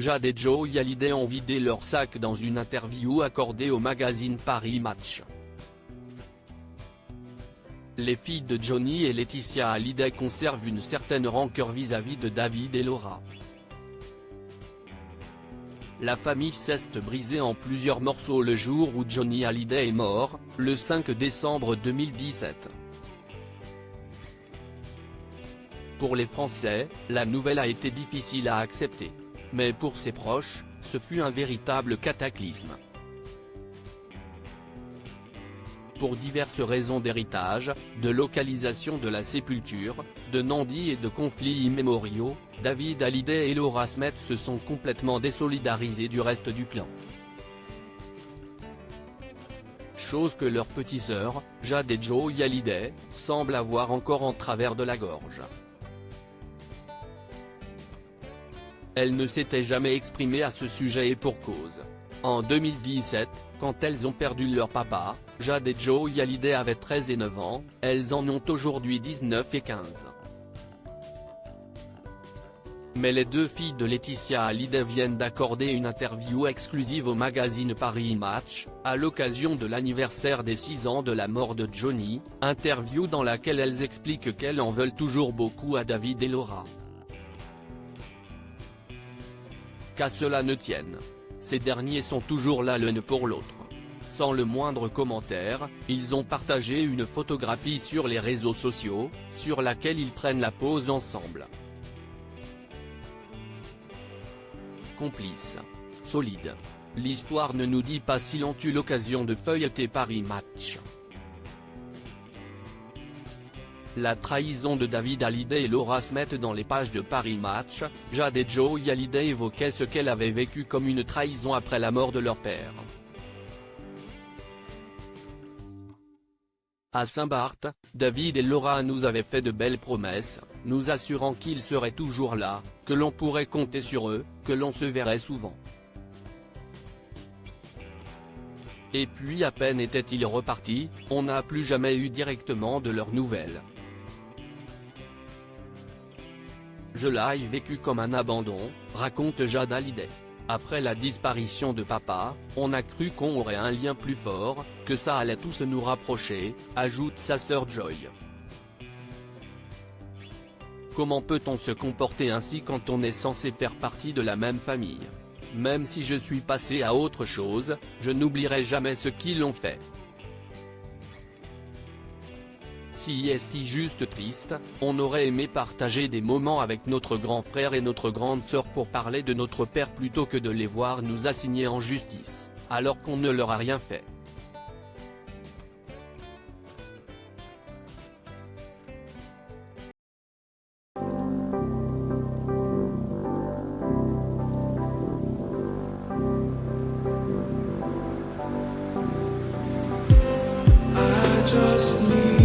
Jade et Joey Hallyday ont vidé leur sac dans une interview accordée au magazine Paris Match. Les filles de Johnny et Laetitia Hallyday conservent une certaine rancœur vis-à-vis de David et Laura. La famille s'est brisée en plusieurs morceaux le jour où Johnny Hallyday est mort, le 5 décembre 2017. Pour les Français, la nouvelle a été difficile à accepter. Mais pour ses proches, ce fut un véritable cataclysme. Pour diverses raisons d'héritage, de localisation de la sépulture, de non-dits et de conflits immémoriaux, David Hallyday et Laura Smith se sont complètement désolidarisés du reste du clan. Chose que leur petite sœur, Jade et Joey Hallyday, semblent avoir encore en travers de la gorge. Elles ne s'étaient jamais exprimées à ce sujet et pour cause. En 2017, quand elles ont perdu leur papa, Jade et Joey Hallyday avaient 13 et 9 ans, elles en ont aujourd'hui 19 et 15. Mais les deux filles de Laetitia Hallyday viennent d'accorder une interview exclusive au magazine Paris Match, à l'occasion de l'anniversaire des 6 ans de la mort de Johnny, interview dans laquelle elles expliquent qu'elles en veulent toujours beaucoup à David et Laura. Qu'à cela ne tienne. Ces derniers sont toujours là l'un pour l'autre. Sans le moindre commentaire, ils ont partagé une photographie sur les réseaux sociaux, sur laquelle ils prennent la pose ensemble. Complices. Solide. L'histoire ne nous dit pas s'ils ont eu l'occasion de feuilleter Paris Match. La trahison de David Hallyday et Laura Smith dans les pages de Paris Match, Jade et Joey Hallyday évoquaient ce qu'elle avait vécu comme une trahison après la mort de leur père. À Saint-Barth, David et Laura nous avaient fait de belles promesses, nous assurant qu'ils seraient toujours là, que l'on pourrait compter sur eux, que l'on se verrait souvent. Et puis à peine étaient-ils repartis, on n'a plus jamais eu directement de leurs nouvelles. Je l'ai vécu comme un abandon, raconte Jade Hallyday. Après la disparition de papa, on a cru qu'on aurait un lien plus fort, que ça allait tous nous rapprocher, ajoute sa sœur Joy. Comment peut-on se comporter ainsi quand on est censé faire partie de la même famille? Même si je suis passé à autre chose, je n'oublierai jamais ce qu'ils ont fait. Si est juste triste, on aurait aimé partager des moments avec notre grand frère et notre grande sœur pour parler de notre père plutôt que de les voir nous assigner en justice, alors qu'on ne leur a rien fait. Just need